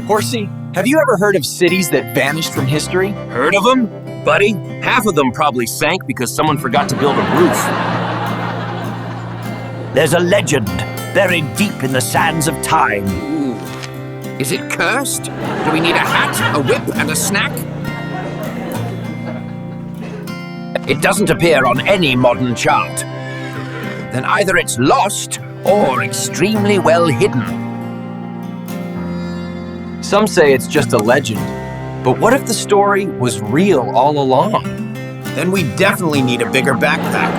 Horsey, have you ever heard of cities that vanished from history? Heard of them? Buddy, half of them probably sank because someone forgot to build a roof. There's a legend buried deep in the sands of time. Ooh. Is it cursed? Do we need a hat, a whip, and a snack? It doesn't appear on any modern chart. Then either it's lost or extremely well hidden. Some say it's just a legend. But what if the story was real all along? Then we definitely need a bigger backpack.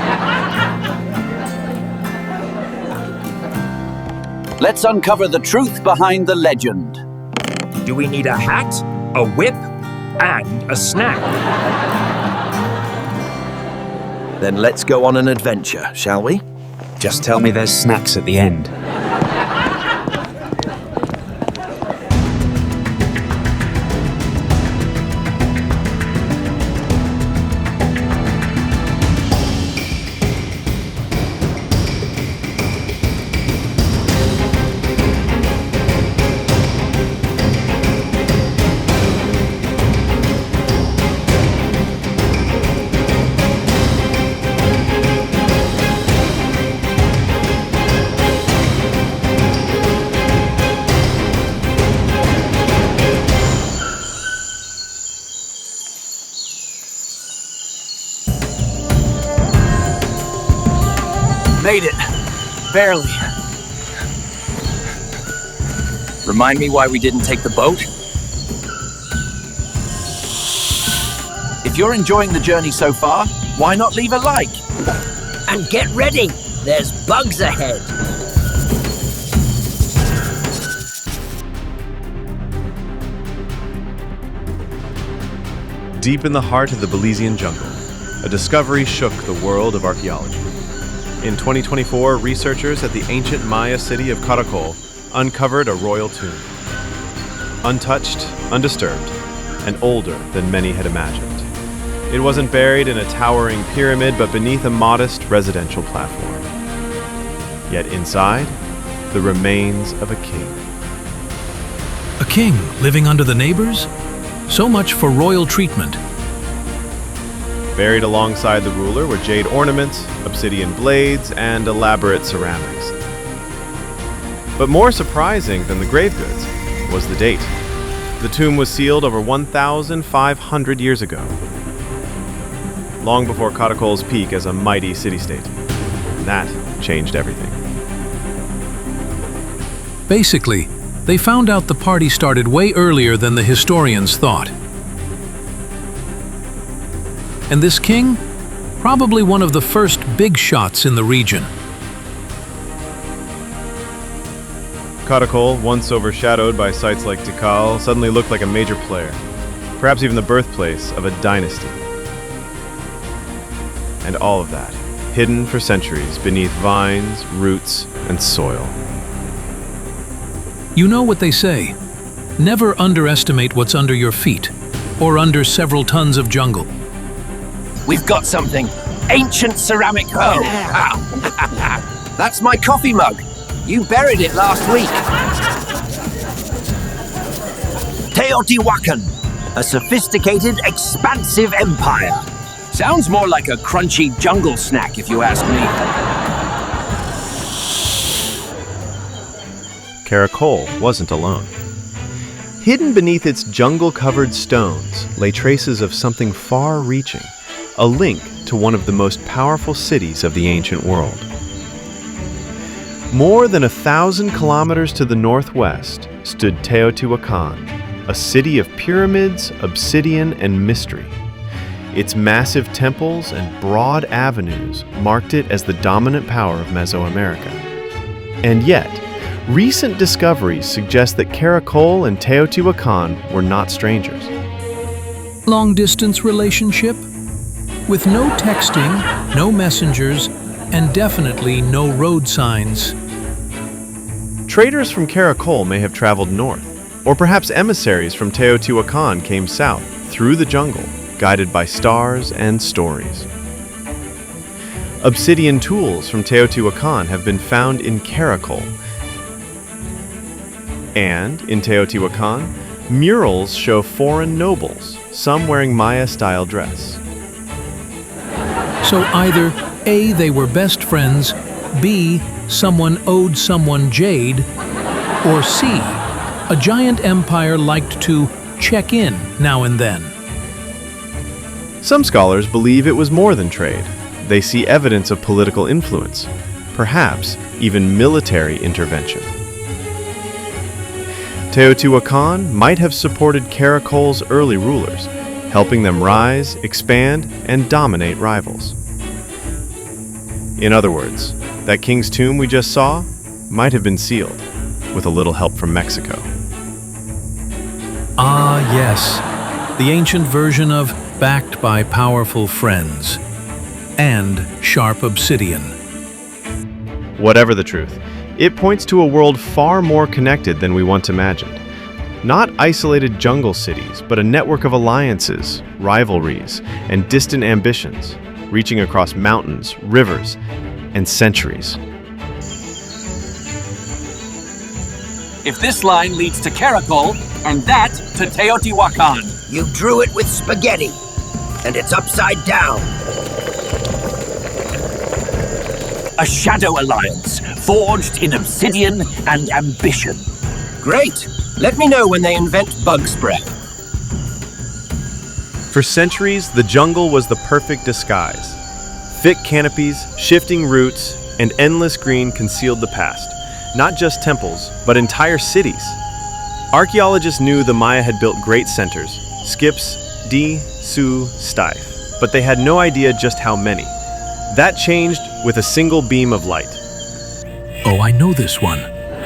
Let's uncover the truth behind the legend. Do we need a hat, a whip, and a snack? Then let's go on an adventure, shall we? Just tell me there's snacks at the end. Made it. Barely. Remind me why we didn't take the boat? If you're enjoying the journey so far, why not leave a like? And get ready, there's bugs ahead. Deep in the heart of the Belizean jungle, a discovery shook the world of archaeology. In 2024, researchers at the ancient Maya city of Caracol uncovered a royal tomb. Untouched, undisturbed, and older than many had imagined. It wasn't buried in a towering pyramid, but beneath a modest residential platform. Yet inside, the remains of a king. A king living under the neighbors? So much for royal treatment. Buried alongside the ruler were jade ornaments, obsidian blades, and elaborate ceramics. But more surprising than the grave goods was the date. The tomb was sealed over 1,500 years ago, long before Caracol's peak as a mighty city-state. That changed everything. Basically, they found out the party started way earlier than the historians thought. And this king? Probably one of the first big shots in the region. Caracol, once overshadowed by sites like Tikal, suddenly looked like a major player, perhaps even the birthplace of a dynasty. And all of that, hidden for centuries beneath vines, roots, and soil. You know what they say, never underestimate what's under your feet, or under several tons of jungle. We've got something. Ancient ceramic. Oh, that's my coffee mug. You buried it last week. Teotihuacan, a sophisticated, expansive empire. Sounds more like a crunchy jungle snack, if you ask me. Caracol wasn't alone. Hidden beneath its jungle-covered stones lay traces of something far-reaching, a link to one of the most powerful cities of the ancient world. More than 1,000 kilometers to the northwest stood Teotihuacan, a city of pyramids, obsidian, and mystery. Its massive temples and broad avenues marked it as the dominant power of Mesoamerica. And yet, recent discoveries suggest that Caracol and Teotihuacan were not strangers. Long-distance relationship? With no texting, no messengers, and definitely no road signs. Traders from Caracol may have traveled north, or perhaps emissaries from Teotihuacan came south, through the jungle, guided by stars and stories. Obsidian tools from Teotihuacan have been found in Caracol, And, in Teotihuacan, murals show foreign nobles, some wearing Maya-style dress. So either A, they were best friends, B, someone owed someone jade, or C, a giant empire liked to check in now and then. Some scholars believe it was more than trade. They see evidence of political influence, perhaps even military intervention. Teotihuacan might have supported Caracol's early rulers, helping them rise, expand, and dominate rivals. In other words, that king's tomb we just saw might have been sealed, with a little help from Mexico. Ah, yes, the ancient version of backed by powerful friends and sharp obsidian. Whatever the truth, it points to a world far more connected than we once imagined. Not isolated jungle cities, but a network of alliances, rivalries, and distant ambitions, reaching across mountains, rivers, and centuries. If this line leads to Caracol, and that to Teotihuacan. You drew it with spaghetti, and it's upside down. A shadow alliance, forged in obsidian and ambition. Great! Let me know when they invent bug spray. For centuries, the jungle was the perfect disguise. Thick canopies, shifting roots, and endless green concealed the past. Not just temples, but entire cities. Archaeologists knew the Maya had built great centers, Skips, Di, Su, Stife, but they had no idea just how many. That changed with a single beam of light. Oh, I know this one.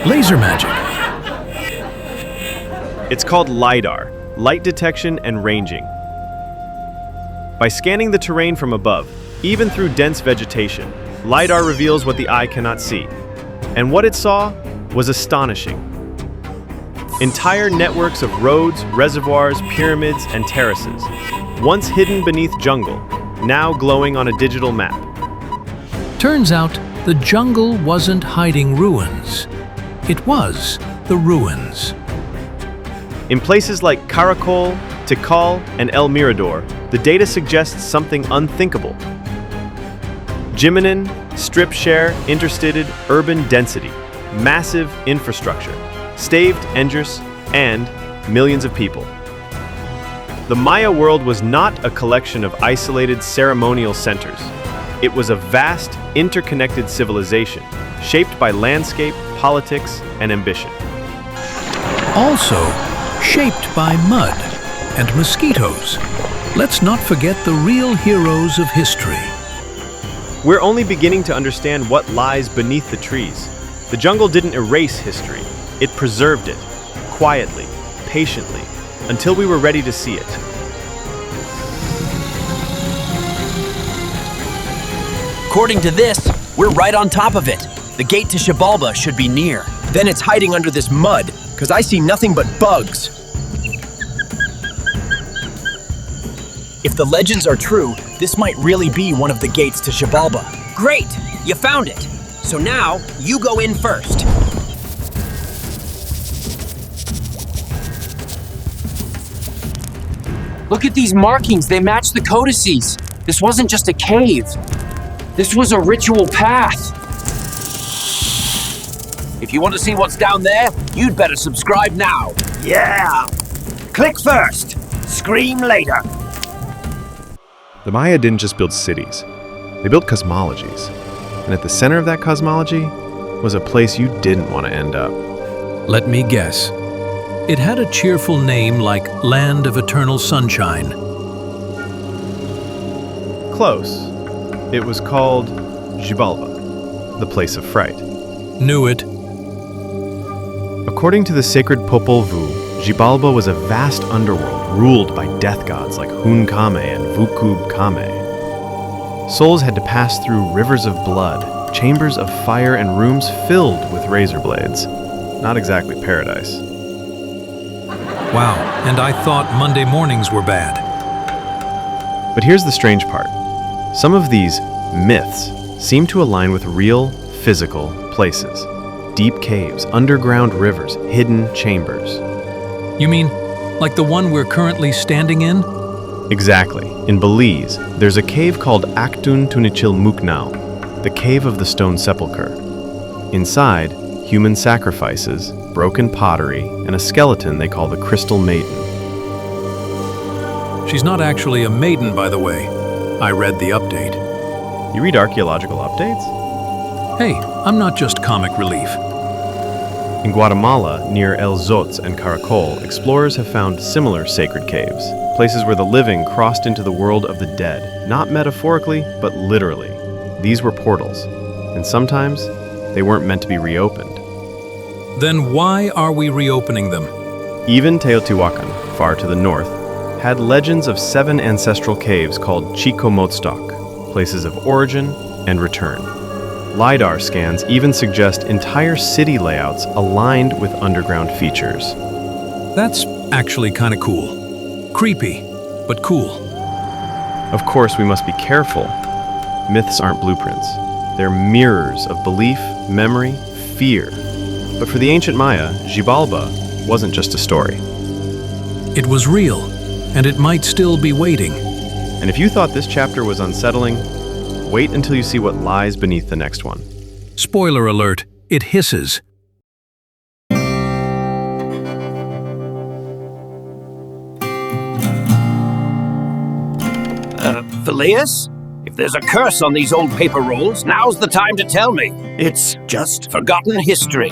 Laser magic. It's called LiDAR, light detection and ranging. By scanning the terrain from above, even through dense vegetation, LiDAR reveals what the eye cannot see. And what it saw was astonishing. Entire networks of roads, reservoirs, pyramids, and terraces, once hidden beneath jungle, now glowing on a digital map. Turns out the jungle wasn't hiding ruins. It was the ruins. In places like Caracol, Tikal, and El Mirador, the data suggests something unthinkable. Jiminin, strip share, interstated, urban density, massive infrastructure, staved endress, and millions of people. The Maya world was not a collection of isolated ceremonial centers. It was a vast, interconnected civilization, shaped by landscape, politics, and ambition. Also shaped by mud and mosquitoes. Let's not forget the real heroes of history. We're only beginning to understand what lies beneath the trees. The jungle didn't erase history. It preserved it, quietly, patiently, until we were ready to see it. According to this, we're right on top of it. The gate to Xibalba should be near. Then it's hiding under this mud, because I see nothing but bugs. If the legends are true, this might really be one of the gates to Xibalba. Great! You found it. So now, you go in first. Look at these markings, they match the codices. This wasn't just a cave. This was a ritual path. If you want to see what's down there, you'd better subscribe now. Yeah! Click first, scream later. The Maya didn't just build cities, they built cosmologies. And at the center of that cosmology was a place you didn't want to end up. Let me guess. It had a cheerful name like Land of Eternal Sunshine. Close. It was called Xibalba, the place of fright. Knew it. According to the sacred Popol Vuh, Xibalba was a vast underworld ruled by death gods like Hun Kame and Vukub Kame. Souls had to pass through rivers of blood, chambers of fire, and rooms filled with razor blades. Not exactly paradise. Wow, and I thought Monday mornings were bad. But here's the strange part. Some of these myths seem to align with real, physical places. deep caves, underground rivers, hidden chambers. You mean, like the one we're currently standing in? Exactly. In Belize, there's a cave called Aktun Tunichil Muknau, the Cave of the Stone Sepulchre. Inside, human sacrifices, broken pottery, and a skeleton they call the Crystal Maiden. She's not actually a maiden, by the way. I read the update. You read archaeological updates? Hey, I'm not just comic relief. In Guatemala, near El Zotz and Caracol, explorers have found similar sacred caves, places where the living crossed into the world of the dead, not metaphorically, but literally. These were portals, and sometimes they weren't meant to be reopened. Then why are we reopening them? Even Teotihuacan, far to the north, had legends of 7 ancestral caves called Chicomotztoc, places of origin and return. LiDAR scans even suggest entire city layouts aligned with underground features. That's actually kind of cool. Creepy, but cool. Of course, we must be careful. Myths aren't blueprints. They're mirrors of belief, memory, fear. But for the ancient Maya, Xibalba wasn't just a story. It was real, and it might still be waiting. And if you thought this chapter was unsettling, wait until you see what lies beneath the next one. Spoiler alert, it hisses. Phileas? If there's a curse on these old paper rolls, now's the time to tell me. It's just forgotten history.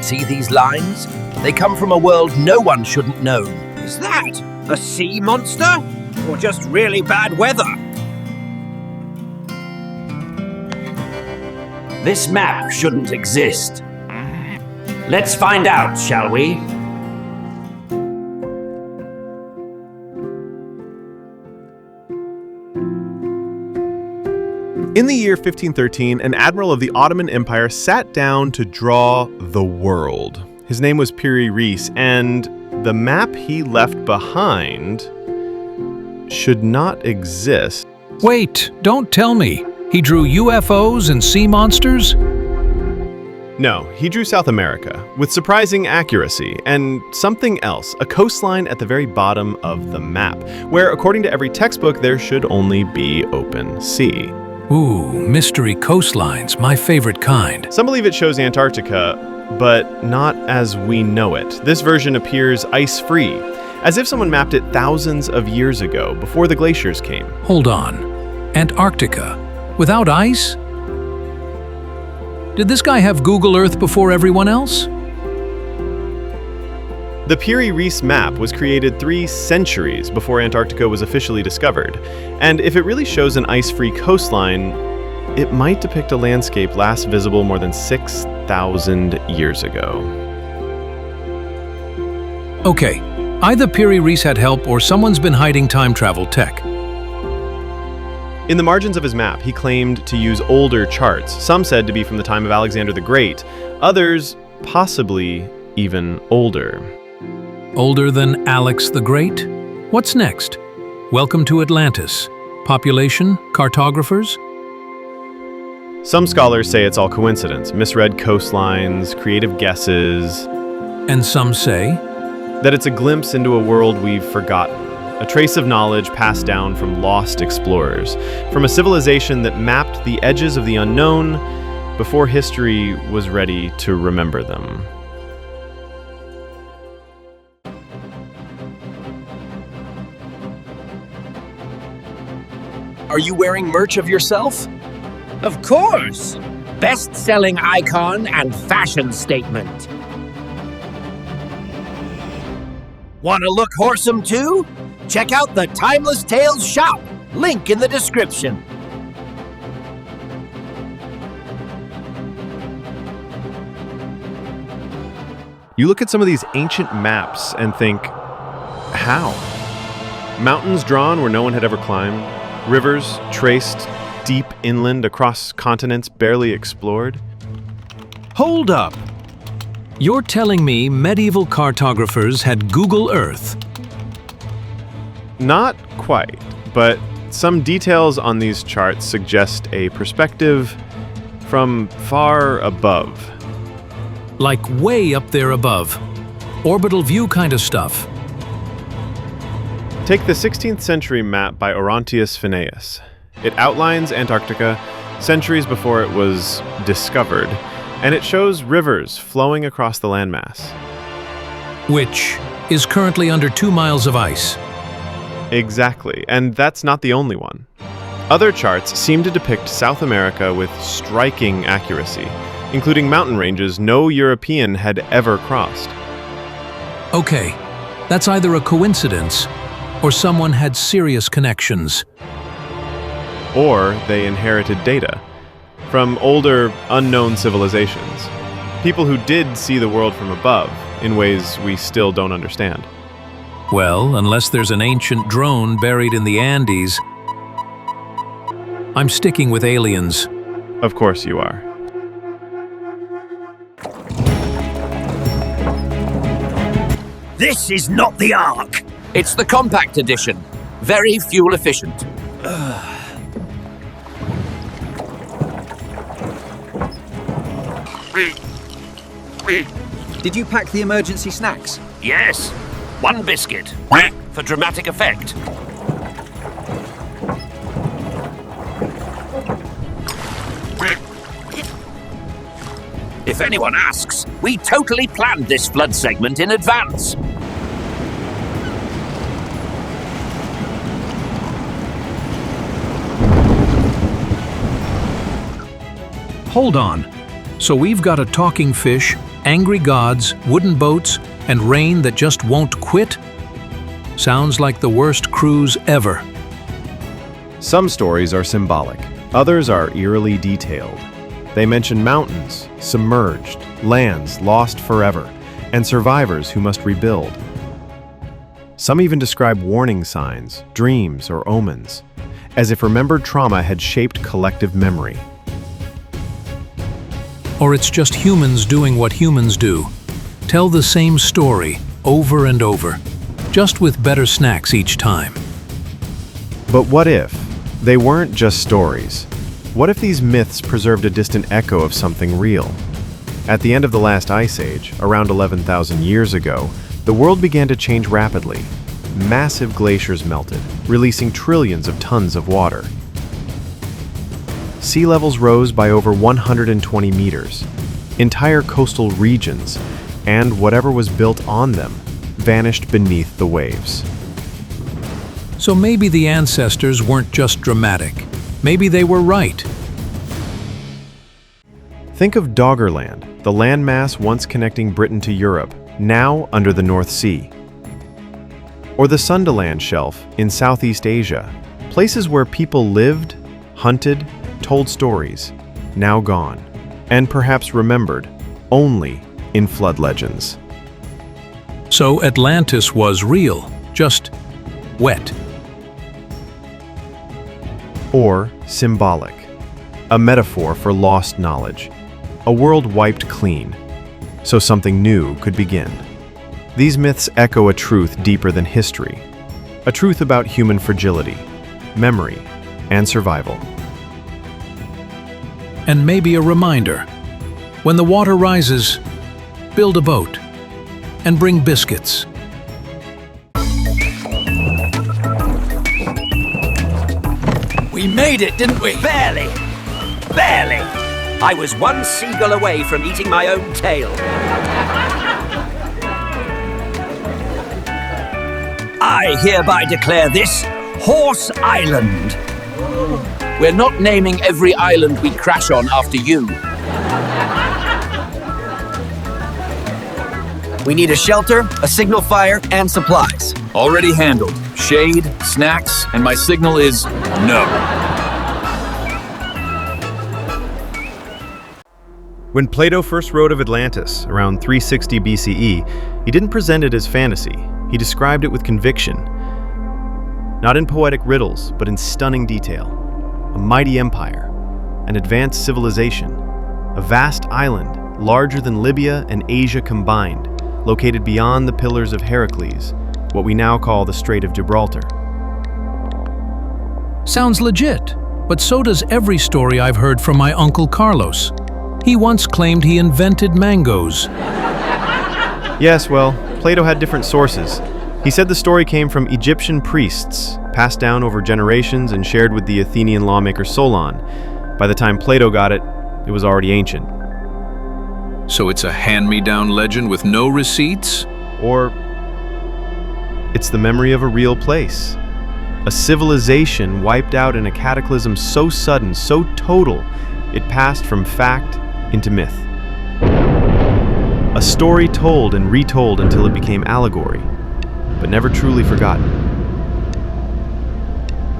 See these lines? They come from a world no one shouldn't know. Is that a sea monster? Or just really bad weather? This map shouldn't exist. Let's find out, shall we? In the year 1513, an admiral of the Ottoman Empire sat down to draw the world. His name was Piri Reis, and the map he left behind should not exist. Wait, don't tell me. He drew UFOs and sea monsters? No, he drew South America with surprising accuracy, and something else, a coastline at the very bottom of the map, where according to every textbook there should only be open sea. Ooh, mystery coastlines, my favorite kind. Some believe it shows Antarctica, but not as we know it. This version appears ice-free, as if someone mapped it thousands of years ago, before the glaciers came. Hold on. Antarctica? Without ice? Did this guy have Google Earth before everyone else? The Piri Reis map was created 3 centuries before Antarctica was officially discovered, and if it really shows an ice-free coastline, it might depict a landscape last visible more than 6,000 years ago. Okay, either Piri Reis had help or someone's been hiding time travel tech. In the margins of his map, he claimed to use older charts, some said to be from the time of Alexander the Great, others possibly even older. Older than Alex the Great? What's next? Welcome to Atlantis. Population? Cartographers? Some scholars say it's all coincidence, misread coastlines, creative guesses. And some say? That it's a glimpse into a world we've forgotten, a trace of knowledge passed down from lost explorers, from a civilization that mapped the edges of the unknown before history was ready to remember them. Are you wearing merch of yourself? Of course! Best-selling icon and fashion statement. Want to look wholesome too? Check out the Timeless Tales shop. Link in the description. You look at some of these ancient maps and think, how? Mountains drawn where no one had ever climbed, rivers traced deep inland across continents barely explored. Hold up! You're telling me medieval cartographers had Google Earth? Not quite, but Some details on these charts suggest a perspective from far above. Like way up there above. Orbital view kind of stuff. Take the 16th century map by Orontius Phineas. It outlines Antarctica centuries before it was discovered, and it shows rivers flowing across the landmass. Which is currently under 2 miles of ice. Exactly, and that's not the only one. Other charts seem to depict South America with striking accuracy, including mountain ranges no European had ever crossed. Okay, that's either a coincidence or someone had serious connections. Or they inherited data from older, unknown civilizations. People who did see the world from above in ways we still don't understand. Well, unless there's an ancient drone buried in the Andes, I'm sticking with aliens. Of course you are. This is not the Ark. It's the compact edition. Very fuel efficient. Did you pack the emergency snacks? Yes. 1 biscuit. For dramatic effect. If anyone asks, we totally planned this flood segment in advance. Hold on. So we've got a talking fish, angry gods, wooden boats, and rain that just won't quit? Sounds like the worst cruise ever. Some stories are symbolic, others are eerily detailed. They mention mountains, submerged, lands lost forever, and survivors who must rebuild. Some even describe warning signs, dreams, or omens, as if remembered trauma had shaped collective memory. Or it's just humans doing what humans do. Tell the same story over and over, just with better snacks each time. But what if they weren't just stories? What if these myths preserved a distant echo of something real? At the end of the last ice age, around 11,000 years ago, the world began to change rapidly. Massive glaciers melted, releasing trillions of tons of water. Sea levels rose by over 120 meters. Entire coastal regions, and whatever was built on them, vanished beneath the waves. So maybe the ancestors weren't just dramatic. Maybe they were right. Think of Doggerland, the landmass once connecting Britain to Europe, now under the North Sea. Or the Sundaland Shelf in Southeast Asia, places where people lived, hunted, told stories, now gone, and perhaps remembered only in flood legends. So Atlantis was real, just wet. Or symbolic, a metaphor for lost knowledge, a world wiped clean, so something new could begin. These myths echo a truth deeper than history, a truth about human fragility, memory, and survival. And maybe a reminder, when the water rises, build a boat and bring biscuits. We made it, didn't we? Barely. Barely. I was 1 seagull away from eating my own tail. I hereby declare this Horse Island. We're not naming every island we crash on after you. We need a shelter, a signal fire, and supplies. Already handled. Shade, snacks, and my signal is no. When Plato first wrote of Atlantis, around 360 BCE, he didn't present it as fantasy. He described it with conviction. Not in poetic riddles, but in stunning detail. A mighty empire, an advanced civilization, a vast island larger than Libya and Asia combined, located beyond the Pillars of Heracles, what we now call the Strait of Gibraltar. Sounds legit, but so does every story I've heard from my Uncle Carlos. He once claimed he invented mangoes. Yes, well, Plato had different sources. He said the story came from Egyptian priests, passed down over generations and shared with the Athenian lawmaker Solon. By the time Plato got it, it was already ancient. So it's a hand-me-down legend with no receipts? Or it's the memory of a real place. A civilization wiped out in a cataclysm so sudden, so total, it passed from fact into myth. A story told and retold until it became allegory, but never truly forgotten.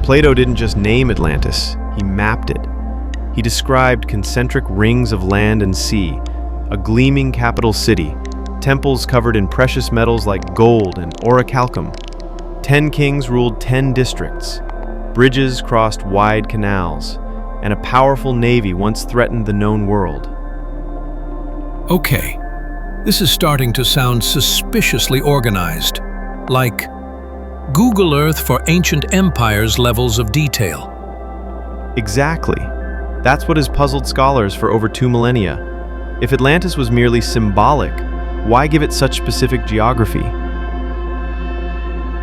Plato didn't just name Atlantis, he mapped it. He described concentric rings of land and sea, a gleaming capital city, temples covered in precious metals like gold and orichalcum. 10 kings ruled 10 districts, bridges crossed wide canals, and a powerful navy once threatened the known world. Okay, this is starting to sound suspiciously organized, like Google Earth for ancient empires levels of detail. Exactly. That's what has puzzled scholars for over 2 millennia. If Atlantis was merely symbolic, why give it such specific geography?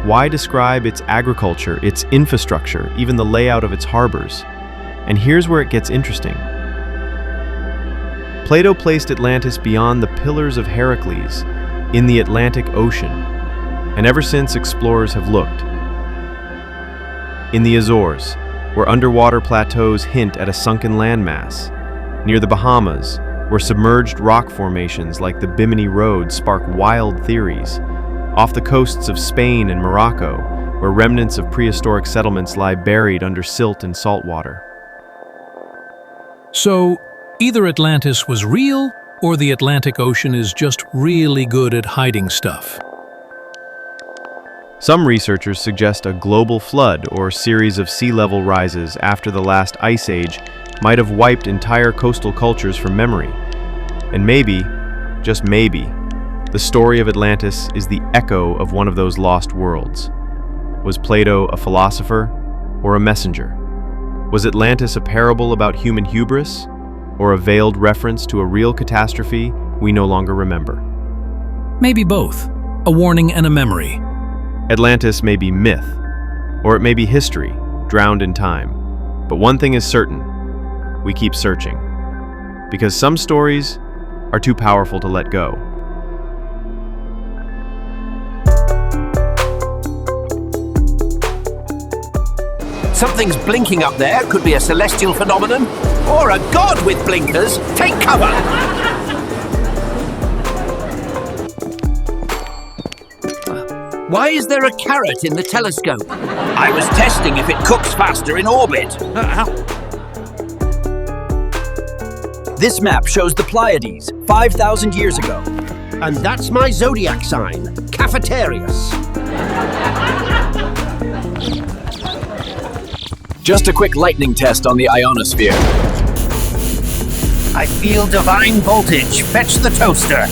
Why describe its agriculture, its infrastructure, even the layout of its harbors? And here's where it gets interesting. Plato placed Atlantis beyond the Pillars of Heracles, in the Atlantic Ocean, and ever since explorers have looked. In the Azores, where underwater plateaus hint at a sunken landmass, near the Bahamas, where submerged rock formations like the Bimini Road spark wild theories, off the coasts of Spain and Morocco, where remnants of prehistoric settlements lie buried under silt and salt water. So, either Atlantis was real, or the Atlantic Ocean is just really good at hiding stuff. Some researchers suggest a global flood or series of sea level rises after the last ice age might have wiped entire coastal cultures from memory. And maybe, just maybe, the story of Atlantis is the echo of one of those lost worlds. Was Plato a philosopher or a messenger? Was Atlantis a parable about human hubris, or a veiled reference to a real catastrophe we no longer remember? Maybe both, a warning and a memory. Atlantis may be myth, or it may be history, drowned in time. But one thing is certain, we keep searching. Because some stories are too powerful to let go. Something's blinking up there. Could be a celestial phenomenon, or a god with blinkers. Take cover! Why is there a carrot in the telescope? I was testing if it cooks faster in orbit. This map shows the Pleiades 5,000 years ago. And that's my zodiac sign, Cafeterius. Just a quick lightning test on the ionosphere. I feel divine voltage. Fetch the toaster.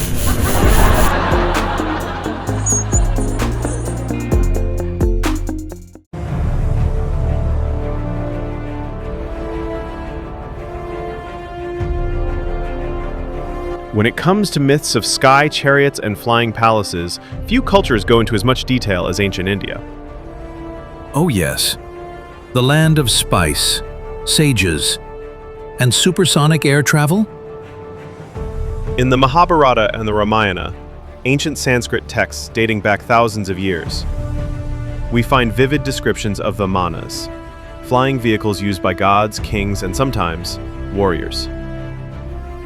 When it comes to myths of sky chariots and flying palaces, few cultures go into as much detail as ancient India. Oh yes, the land of spice, sages, and supersonic air travel? In the Mahabharata and the Ramayana, ancient Sanskrit texts dating back thousands of years, we find vivid descriptions of vimanas, flying vehicles used by gods, kings, and sometimes warriors.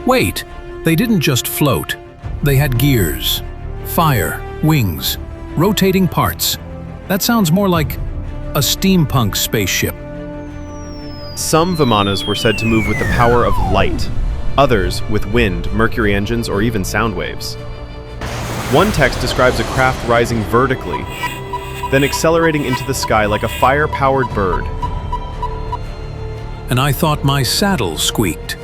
Wait, they didn't just float. They had gears, fire, wings, rotating parts. That sounds more like a steampunk spaceship. Some vimanas were said to move with the power of light, others with wind, mercury engines, or even sound waves. One text describes a craft rising vertically, then accelerating into the sky like a fire-powered bird. And I thought my saddle squeaked.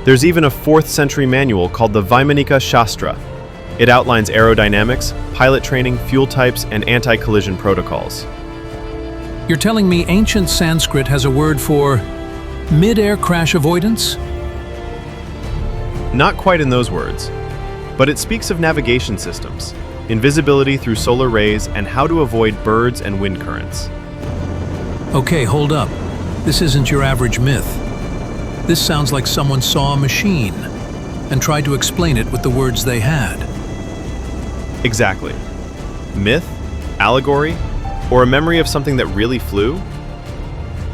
There's even a 4th century manual called the Vaimanika Shastra. It outlines aerodynamics, pilot training, fuel types, and anti-collision protocols. You're telling me ancient Sanskrit has a word for mid-air crash avoidance? Not quite in those words, but it speaks of navigation systems, invisibility through solar rays, and how to avoid birds and wind currents. Okay, hold up. This isn't your average myth. This sounds like someone saw a machine and tried to explain it with the words they had. Exactly. Myth, allegory, or a memory of something that really flew?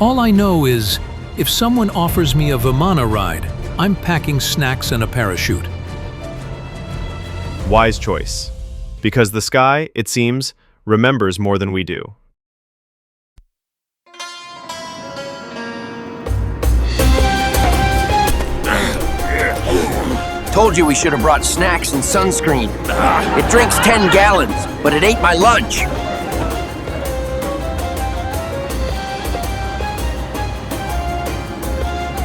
All I know is, if someone offers me a Vimana ride, I'm packing snacks and a parachute. Wise choice. Because the sky, it seems, remembers more than we do. Told you we should have brought snacks and sunscreen. It drinks 10 gallons, but it ate my lunch.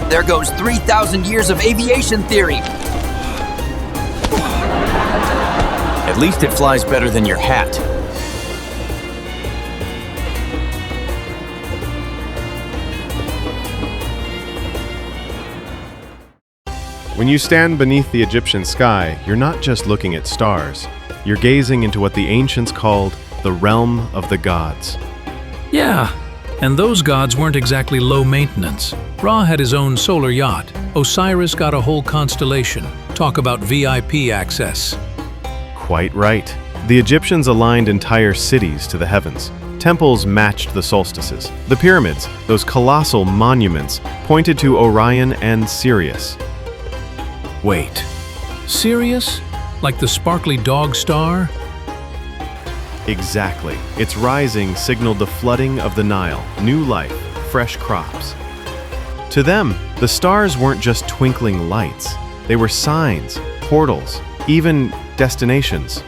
There goes 3,000 years of aviation theory. At least it flies better than your hat. When you stand beneath the Egyptian sky, you're not just looking at stars. You're gazing into what the ancients called the realm of the gods. Yeah, and those gods weren't exactly low maintenance. Ra had his own solar yacht. Osiris got a whole constellation. Talk about VIP access. Quite right. The Egyptians aligned entire cities to the heavens. Temples matched the solstices. The pyramids, those colossal monuments, pointed to Orion and Sirius. Wait, Sirius? Like the sparkly dog star? Exactly. Its rising signaled the flooding of the Nile, new life, fresh crops. To them, the stars weren't just twinkling lights. They were signs, portals, even destinations.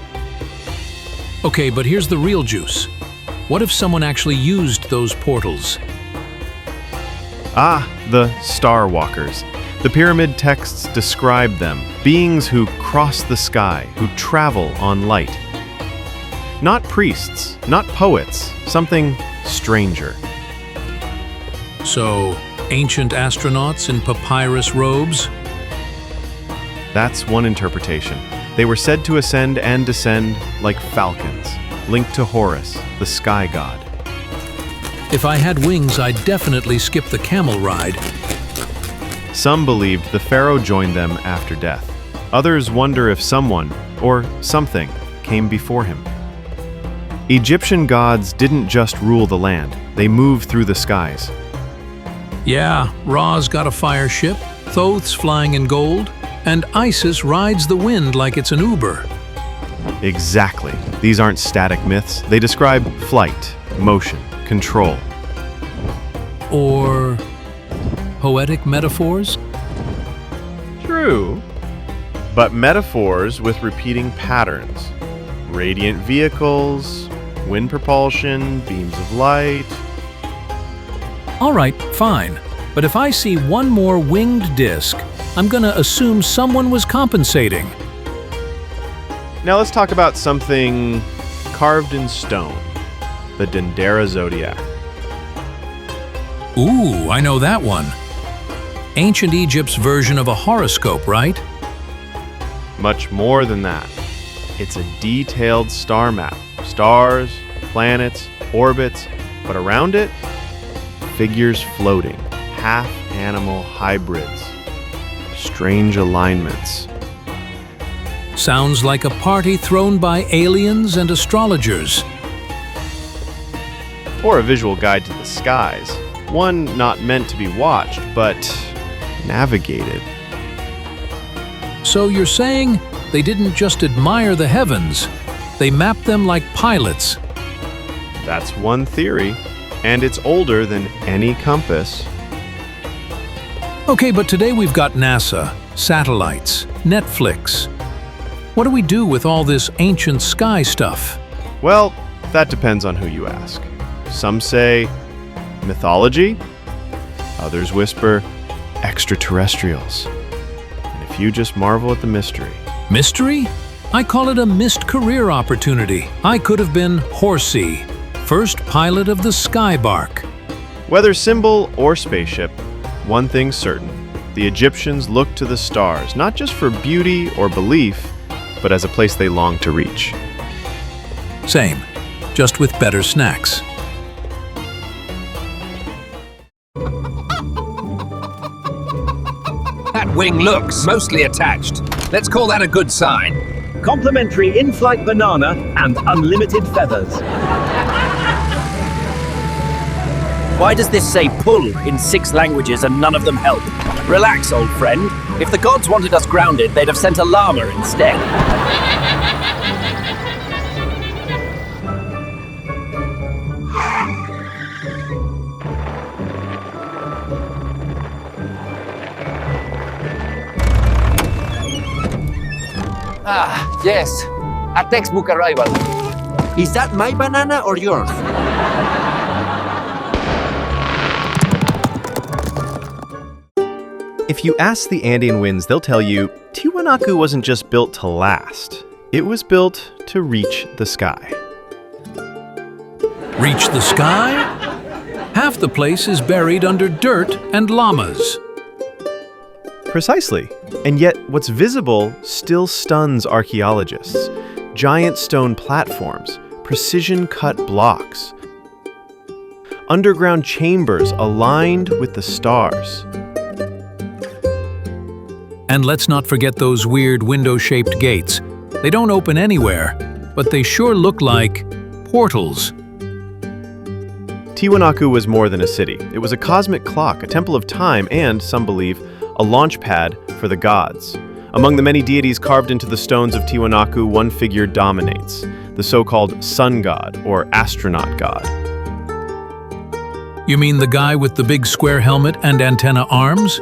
Okay, but here's the real juice. What if someone actually used those portals? Ah, the Star Walkers. The pyramid texts describe them, beings who cross the sky, who travel on light. Not priests, not poets, something stranger. So, ancient astronauts in papyrus robes? That's one interpretation. They were said to ascend and descend like falcons, linked to Horus, the sky god. If I had wings, I'd definitely skip the camel ride. Some believed the pharaoh joined them after death. Others wonder if someone, or something, came before him. Egyptian gods didn't just rule the land, they moved through the skies. Yeah, Ra's got a fire ship, Thoth's flying in gold, and Isis rides the wind like it's an Uber. Exactly. These aren't static myths. They describe flight, motion, control. Or poetic metaphors? True. But metaphors with repeating patterns. Radiant vehicles, wind propulsion, beams of light. All right, fine. But if I see one more winged disc, I'm gonna assume someone was compensating. Now let's talk about something carved in stone. The Dendera Zodiac. Ooh, I know that one. Ancient Egypt's version of a horoscope, right? Much more than that. It's a detailed star map. Stars, planets, orbits, but around it, figures floating, half animal hybrids, strange alignments. Sounds like a party thrown by aliens and astrologers. Or a visual guide to the skies. One not meant to be watched, but navigated. So you're saying they didn't just admire the heavens, they mapped them like pilots. That's one theory, and it's older than any compass. Okay, but today we've got NASA, satellites, Netflix. What do we do with all this ancient sky stuff? Well, that depends on who you ask. Some say mythology, others whisper extraterrestrials. And if you just marvel at the mystery. Mystery? I call it a missed career opportunity. I could have been horsey, first pilot of the Skybark. Whether symbol or spaceship, one thing's certain. The Egyptians looked to the stars, not just for beauty or belief, but as a place they longed to reach. Same, just with better snacks. That wing looks mostly attached. Let's call that a good sign. Complimentary in-flight banana and unlimited feathers. Why does this say pull in 6 languages and none of them help? Relax, old friend. If the gods wanted us grounded, they'd have sent a llama instead. Ah, yes. A textbook arrival. Is that my banana or yours? If you ask the Andean winds, they'll tell you Tiwanaku wasn't just built to last. It was built to reach the sky. Reach the sky? Half the place is buried under dirt and llamas. Precisely. And yet, what's visible still stuns archaeologists. Giant stone platforms, precision-cut blocks, underground chambers aligned with the stars. And let's not forget those weird window-shaped gates. They don't open anywhere, but they sure look like portals. Tiwanaku was more than a city. It was a cosmic clock, a temple of time, and, some believe, a launch pad for the gods. Among the many deities carved into the stones of Tiwanaku, one figure dominates, the so-called sun god, or astronaut god. You mean the guy with the big square helmet and antenna arms?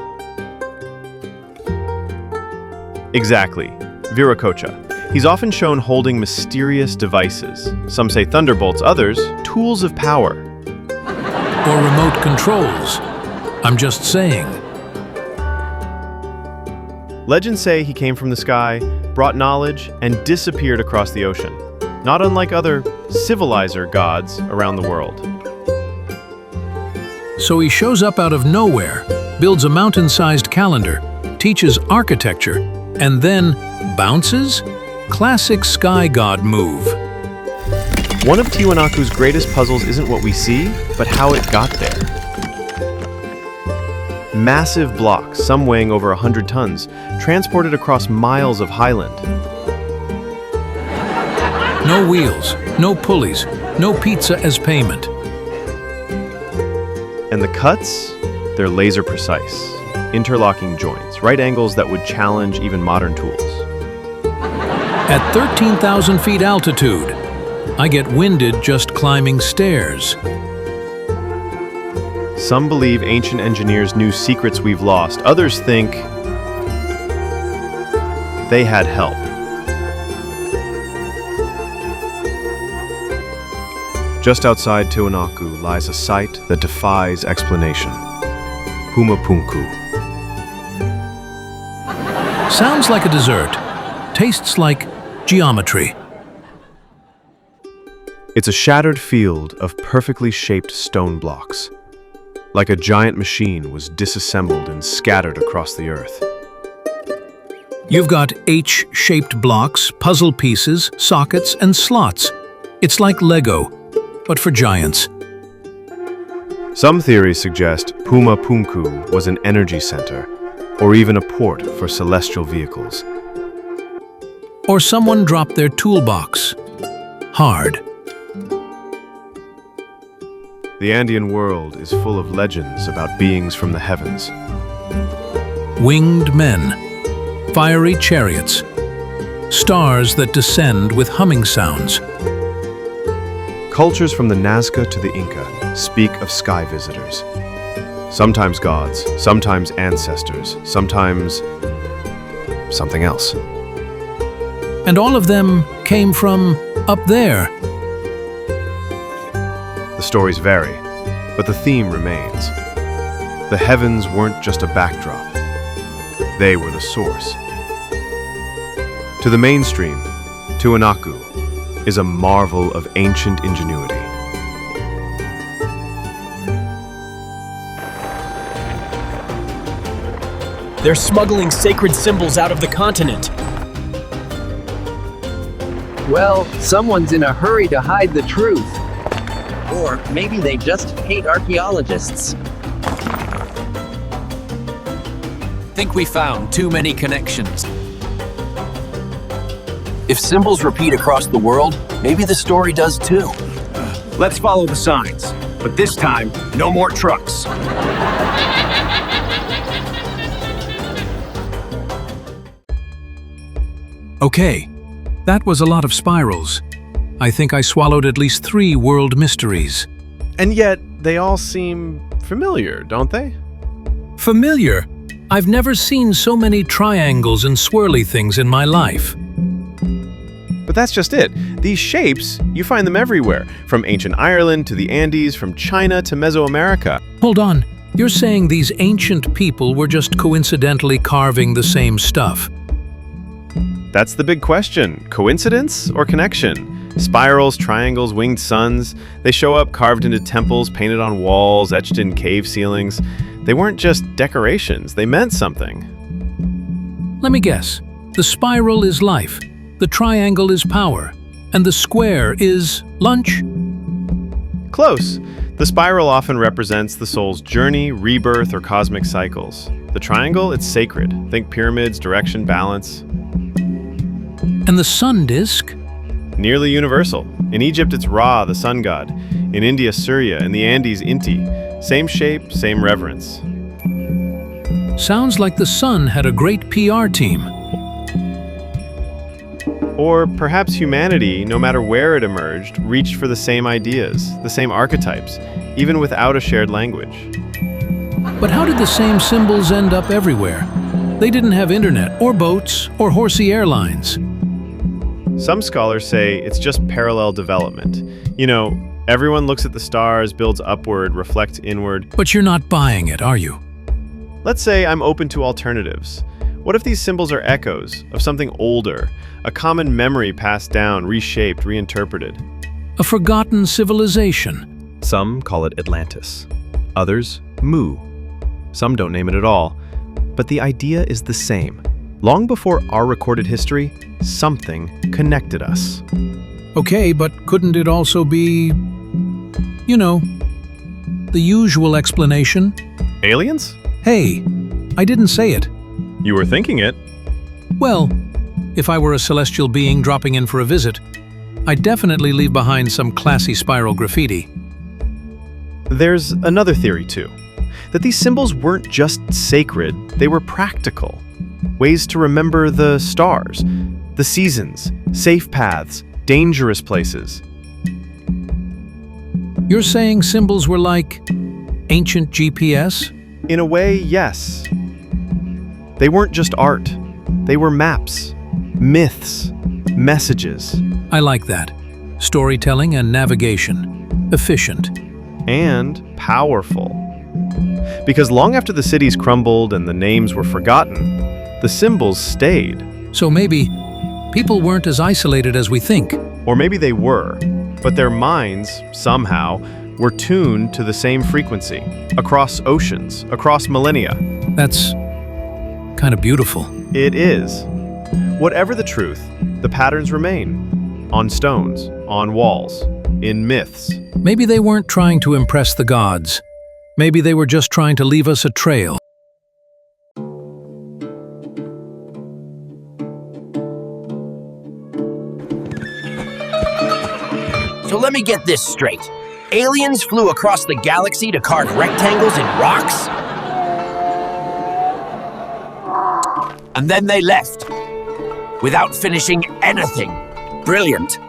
Exactly, Viracocha. He's often shown holding mysterious devices. Some say thunderbolts, others, tools of power. Or remote controls. I'm just saying. Legends say he came from the sky, brought knowledge, and disappeared across the ocean, not unlike other civilizer gods around the world. So he shows up out of nowhere, builds a mountain-sized calendar, teaches architecture, and then bounces? Classic sky god move. One of Tiwanaku's greatest puzzles isn't what we see, but how it got there. Massive blocks, some weighing over 100 tons, transported across miles of highland. No wheels, no pulleys, no pizza as payment. And the cuts? They're laser precise. Interlocking joints, right angles that would challenge even modern tools. At 13,000 feet altitude, I get winded just climbing stairs. Some believe ancient engineers knew secrets we've lost. Others think they had help. Just outside Tiwanaku lies a site that defies explanation. Pumapunku. Sounds like a dessert. Tastes like geometry. It's a shattered field of perfectly shaped stone blocks. Like a giant machine was disassembled and scattered across the earth. You've got H-shaped blocks, puzzle pieces, sockets, and slots. It's like Lego, but for giants. Some theories suggest Pumapunku was an energy center, or even a port for celestial vehicles. Or someone dropped their toolbox. Hard. The Andean world is full of legends about beings from the heavens. Winged men, fiery chariots, stars that descend with humming sounds. Cultures from the Nazca to the Inca speak of sky visitors. Sometimes gods, sometimes ancestors, sometimes something else. And all of them came from up there. The stories vary, but the theme remains. The heavens weren't just a backdrop. They were the source. To the mainstream, Tiwanaku is a marvel of ancient ingenuity. They're smuggling sacred symbols out of the continent. Well, someone's in a hurry to hide the truth. Or maybe they just hate archaeologists. Think we found too many connections. If symbols repeat across the world, maybe the story does too. Let's follow the signs, but this time, no more trucks. Okay, that was a lot of spirals. I think I swallowed at least 3 world mysteries. And yet, they all seem familiar, don't they? Familiar? I've never seen so many triangles and swirly things in my life. But that's just it. These shapes, you find them everywhere, from ancient Ireland to the Andes, from China to Mesoamerica. Hold on, you're saying these ancient people were just coincidentally carving the same stuff? That's the big question. Coincidence or connection? Spirals, triangles, winged suns, they show up carved into temples, painted on walls, etched in cave ceilings. They weren't just decorations, they meant something. Let me guess. The spiral is life, the triangle is power, and the square is lunch? Close. The spiral often represents the soul's journey, rebirth, or cosmic cycles. The triangle, it's sacred. Think pyramids, direction, balance. And the sun disk? Nearly universal. In Egypt, it's Ra, the sun god. In India, Surya. In the Andes, Inti. Same shape, same reverence. Sounds like the sun had a great PR team. Or perhaps humanity, no matter where it emerged, reached for the same ideas, the same archetypes, even without a shared language. But how did the same symbols end up everywhere? They didn't have internet, or boats, or horsey airlines. Some scholars say it's just parallel development. You know, everyone looks at the stars, builds upward, reflects inward. But you're not buying it, are you? Let's say I'm open to alternatives. What if these symbols are echoes of something older, a common memory passed down, reshaped, reinterpreted? A forgotten civilization. Some call it Atlantis. Others, Mu. Some don't name it at all. But the idea is the same. Long before our recorded history, something connected us. Okay, but couldn't it also be, you know, the usual explanation? Aliens? Hey, I didn't say it. You were thinking it. Well, if I were a celestial being dropping in for a visit, I'd definitely leave behind some classy spiral graffiti. There's another theory, too. That these symbols weren't just sacred, they were practical. Ways to remember the stars, the seasons, safe paths, dangerous places. You're saying symbols were like ancient GPS? In a way, yes. They weren't just art. They were maps, myths, messages. I like that. Storytelling and navigation. Efficient. And powerful. Because long after the cities crumbled and the names were forgotten, the symbols stayed. So maybe people weren't as isolated as we think. Or maybe they were, but their minds, somehow, were tuned to the same frequency, across oceans, across millennia. That's kind of beautiful. It is. Whatever the truth, the patterns remain. On stones, on walls, in myths. Maybe they weren't trying to impress the gods. Maybe they were just trying to leave us a trail. So let me get this straight. Aliens flew across the galaxy to carve rectangles in rocks? And then they left, without finishing anything. Brilliant.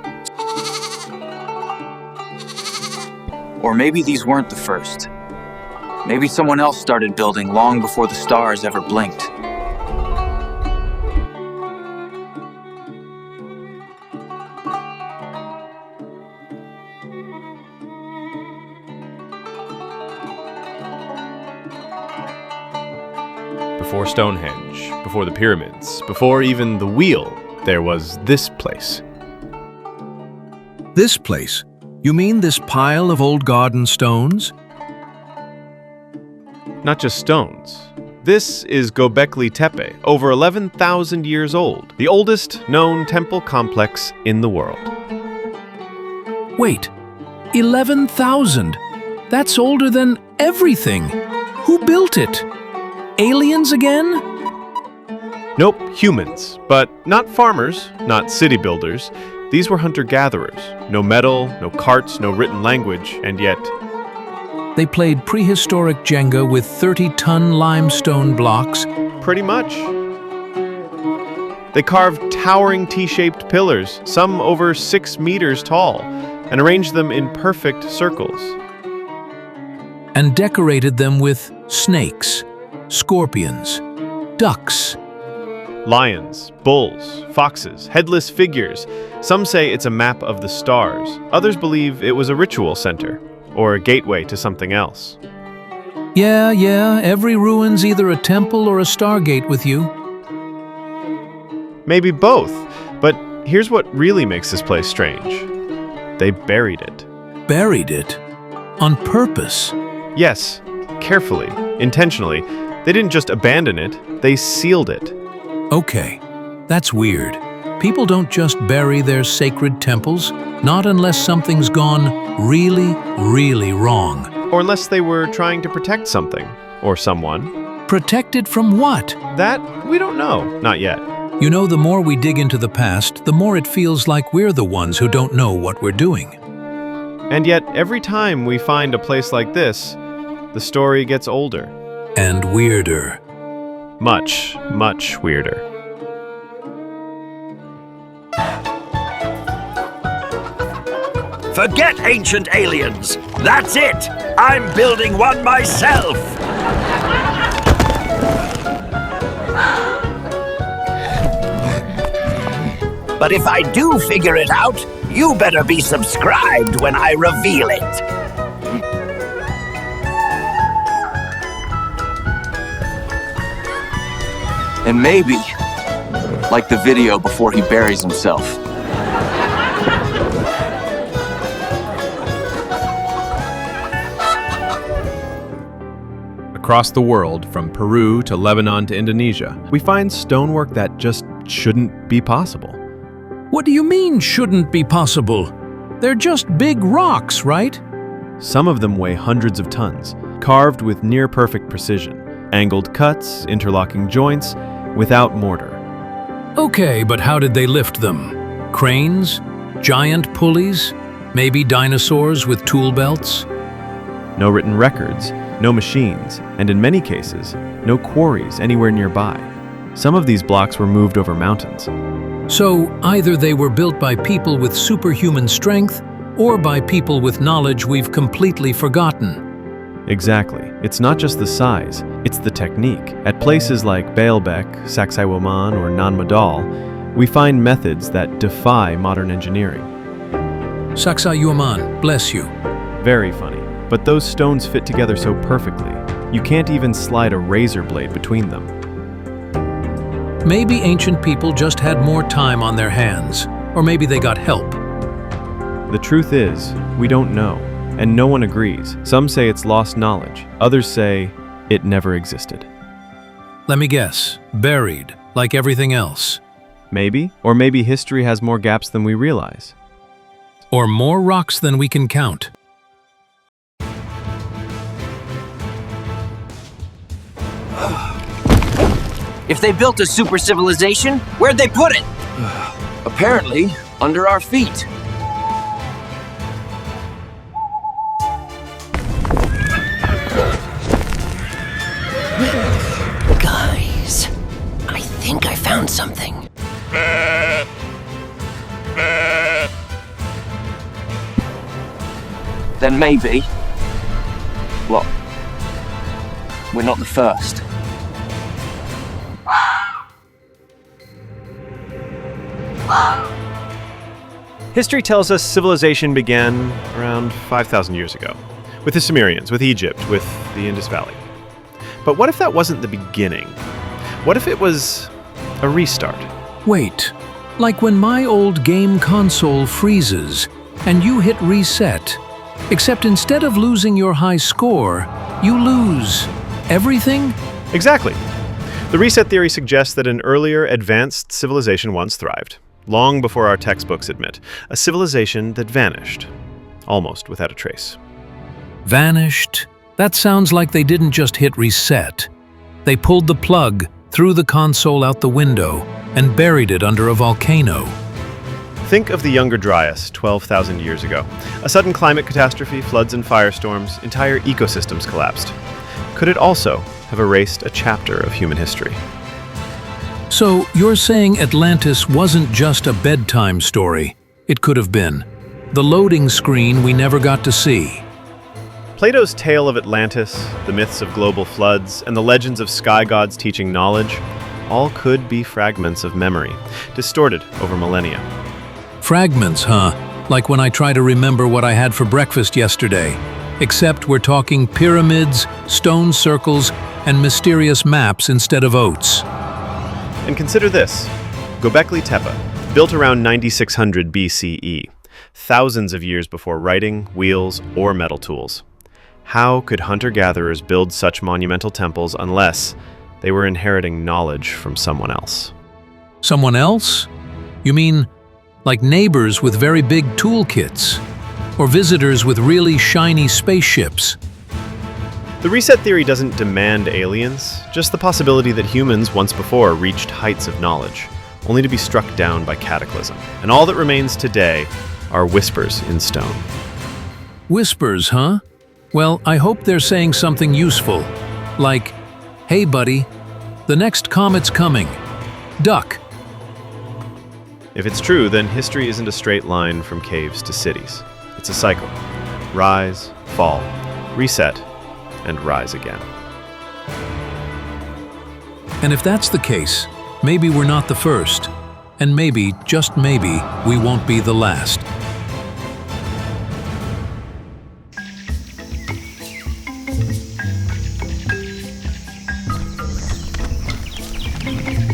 Or maybe these weren't the first. Maybe someone else started building long before the stars ever blinked. Before Stonehenge, before the pyramids, before even the wheel, there was this place. This place? You mean this pile of old garden stones? Not just stones. This is Göbekli Tepe, over 11,000 years old, the oldest known temple complex in the world. Wait, 11,000? That's older than everything. Who built it? Aliens again? Nope, humans, but not farmers, not city builders. These were hunter-gatherers. No metal, no carts, no written language, and yet... They played prehistoric Jenga with 30-ton limestone blocks. Pretty much. They carved towering T-shaped pillars, some over 6 meters tall, and arranged them in perfect circles. And decorated them with snakes, scorpions, ducks. Lions, bulls, foxes, headless figures. Some say it's a map of the stars. Others believe it was a ritual center, or a gateway to something else. Yeah, every ruin's either a temple or a stargate with you. Maybe both, but here's what really makes this place strange. They buried it. Buried it? On purpose? Yes, carefully, intentionally. They didn't just abandon it, they sealed it. Okay, that's weird. People don't just bury their sacred temples, not unless something's gone really, really wrong. Or unless they were trying to protect something, or someone. Protected from what? That, we don't know, not yet. You know, the more we dig into the past, the more it feels like we're the ones who don't know what we're doing. And yet, every time we find a place like this, the story gets older. And weirder. Much, much weirder. Forget ancient aliens. That's it. I'm building one myself. But if I do figure it out, you better be subscribed when I reveal it. And maybe, like the video before he buries himself. Across the world, from Peru to Lebanon to Indonesia, we find stonework that just shouldn't be possible. What do you mean, shouldn't be possible? They're just big rocks, right? Some of them weigh hundreds of tons, carved with near-perfect precision. Angled cuts, interlocking joints, without mortar. Okay, but how did they lift them? Cranes? Giant pulleys? Maybe dinosaurs with tool belts? No written records, no machines, and in many cases, no quarries anywhere nearby. Some of these blocks were moved over mountains. So either they were built by people with superhuman strength, or by people with knowledge we've completely forgotten. Exactly. It's not just the size, it's the technique. At places like Baalbek, Sacsayhuaman, or Nanmadol, we find methods that defy modern engineering. Sacsayhuaman, bless you. Very funny. But those stones fit together so perfectly, you can't even slide a razor blade between them. Maybe ancient people just had more time on their hands, or maybe they got help. The truth is, we don't know, and no one agrees. Some say it's lost knowledge, others say it never existed. Let me guess, buried, like everything else. Maybe, or maybe history has more gaps than we realize. Or more rocks than we can count. If they built a super civilization, where'd they put it? Apparently, under our feet. Guys, I think I found something. Then maybe... well, we're not the first. History tells us civilization began around 5,000 years ago, with the Sumerians, with Egypt, with the Indus Valley. But what if that wasn't the beginning? What if it was a restart? Wait, like when my old game console freezes and you hit reset, except instead of losing your high score, you lose everything? Exactly. The reset theory suggests that an earlier, advanced civilization once thrived, long before our textbooks admit, a civilization that vanished, almost without a trace. Vanished? That sounds like they didn't just hit reset. They pulled the plug, threw the console out the window, and buried it under a volcano. Think of the Younger Dryas 12,000 years ago. A sudden climate catastrophe, floods and firestorms, entire ecosystems collapsed. Could it also have erased a chapter of human history? So you're saying Atlantis wasn't just a bedtime story. It could have been the loading screen we never got to see. Plato's tale of Atlantis, the myths of global floods, and the legends of sky gods teaching knowledge all could be fragments of memory, distorted over millennia. Fragments, huh? Like when I try to remember what I had for breakfast yesterday. Except we're talking pyramids, stone circles, and mysterious maps instead of oats. And consider this. Göbekli Tepe, built around 9600 BCE, thousands of years before writing, wheels, or metal tools. How could hunter-gatherers build such monumental temples unless they were inheriting knowledge from someone else? Someone else? You mean like neighbors with very big toolkits? Or visitors with really shiny spaceships? The reset theory doesn't demand aliens, just the possibility that humans once before reached heights of knowledge, only to be struck down by cataclysm. And all that remains today are whispers in stone. Whispers, huh? Well, I hope they're saying something useful, like, "Hey buddy, the next comet's coming. Duck." If it's true, then history isn't a straight line from caves to cities. It's a cycle. Rise, fall, reset, and rise again. And if that's the case, maybe we're not the first. And maybe, just maybe, we won't be the last.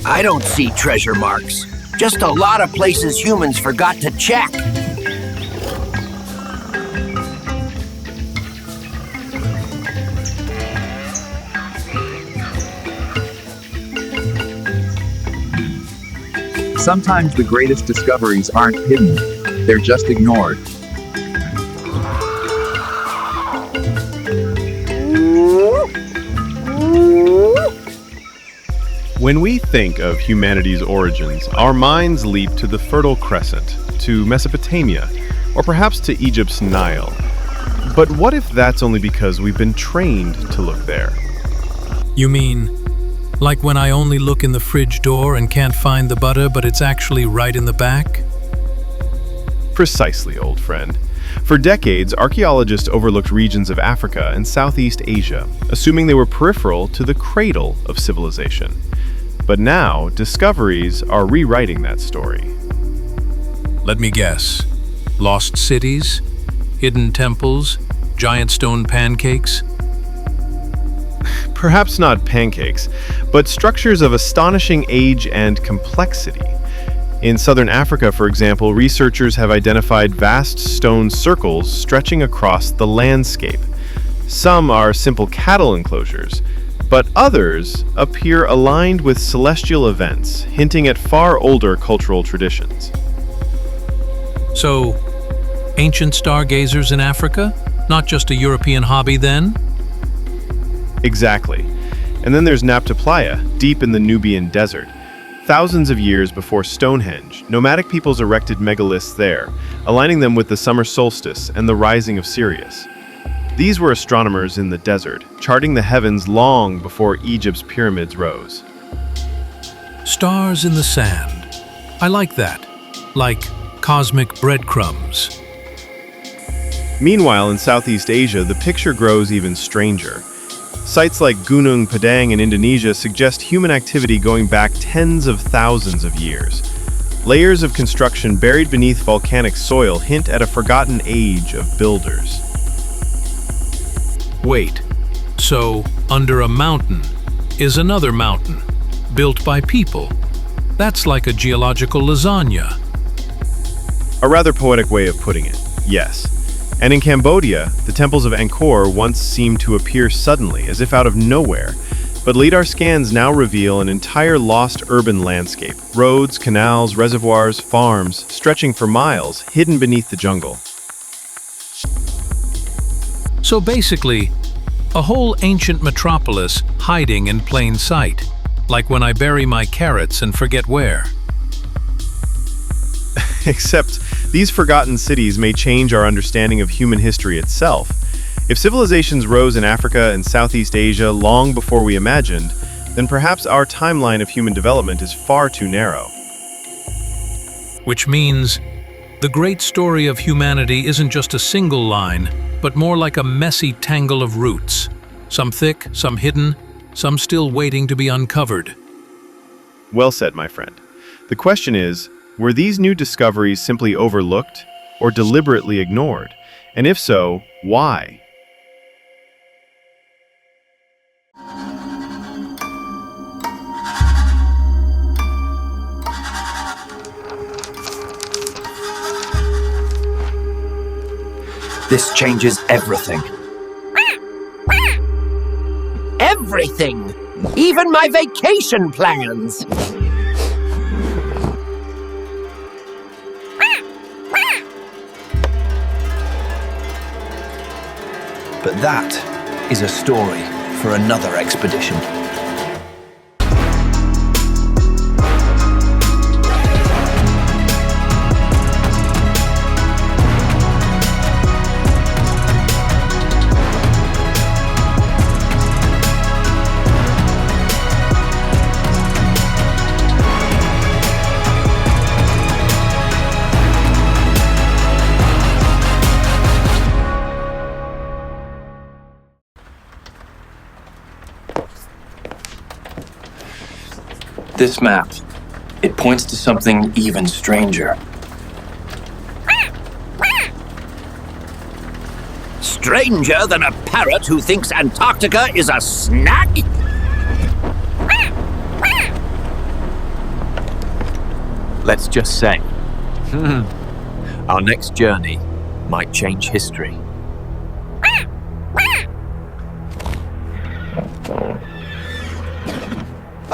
I don't see treasure marks. Just a lot of places humans forgot to check. Sometimes the greatest discoveries aren't hidden, they're just ignored. When we think of humanity's origins, our minds leap to the Fertile Crescent, to Mesopotamia, or perhaps to Egypt's Nile. But what if that's only because we've been trained to look there? You mean, like when I only look in the fridge door and can't find the butter, but it's actually right in the back? Precisely, old friend. For decades, archaeologists overlooked regions of Africa and Southeast Asia, assuming they were peripheral to the cradle of civilization. But now, discoveries are rewriting that story. Let me guess. Lost cities? Hidden temples? Giant stone pancakes? Perhaps not pancakes, but structures of astonishing age and complexity. In southern Africa, for example, researchers have identified vast stone circles stretching across the landscape. Some are simple cattle enclosures, but others appear aligned with celestial events, hinting at far older cultural traditions. So, ancient stargazers in Africa? Not just a European hobby then? Exactly. And then there's Nabta Playa, deep in the Nubian desert. Thousands of years before Stonehenge, nomadic peoples erected megaliths there, aligning them with the summer solstice and the rising of Sirius. These were astronomers in the desert, charting the heavens long before Egypt's pyramids rose. Stars in the sand. I like that. Like cosmic breadcrumbs. Meanwhile, in Southeast Asia, the picture grows even stranger. Sites like Gunung Padang in Indonesia suggest human activity going back tens of thousands of years. Layers of construction buried beneath volcanic soil hint at a forgotten age of builders. Wait, so under a mountain is another mountain, built by people. That's like a geological lasagna. A rather poetic way of putting it, yes. And in Cambodia, the temples of Angkor once seemed to appear suddenly, as if out of nowhere. But LiDAR scans now reveal an entire lost urban landscape. Roads, canals, reservoirs, farms, stretching for miles, hidden beneath the jungle. So basically, a whole ancient metropolis hiding in plain sight, like when I bury my carrots and forget where. Except, these forgotten cities may change our understanding of human history itself. If civilizations rose in Africa and Southeast Asia long before we imagined, then perhaps our timeline of human development is far too narrow. Which means the great story of humanity isn't just a single line, but more like a messy tangle of roots. Some thick, some hidden, some still waiting to be uncovered. Well said, my friend. The question is, were these new discoveries simply overlooked or deliberately ignored? And if so, why? This changes everything. Everything! Even my vacation plans! But that is a story for another expedition. This map, it points to something even stranger. Stranger than a parrot who thinks Antarctica is a snack? Let's just say, our next journey might change history.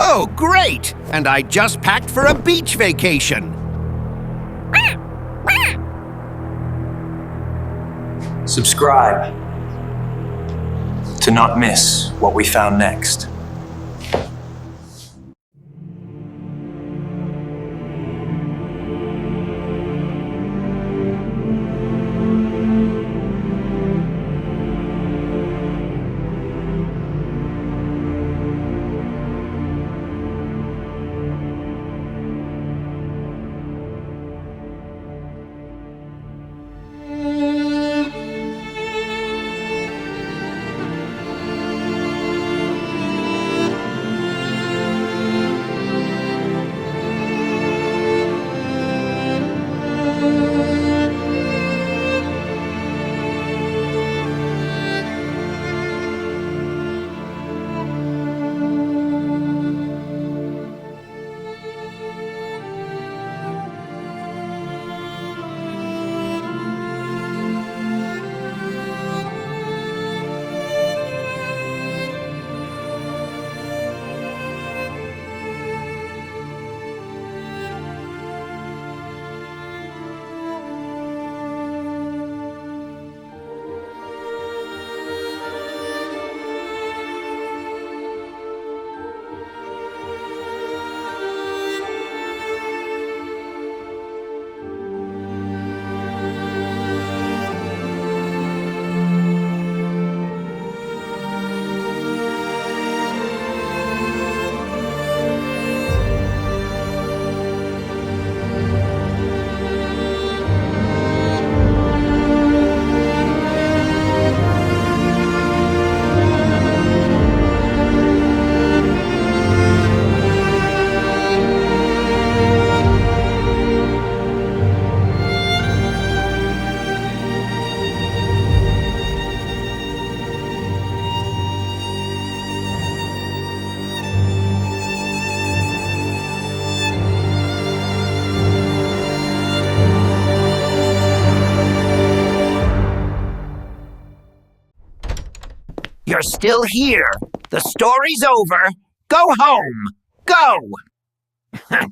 Oh, great! And I just packed for a beach vacation. Subscribe to not miss what we found next. you're still here, the story's over. Go home. Go!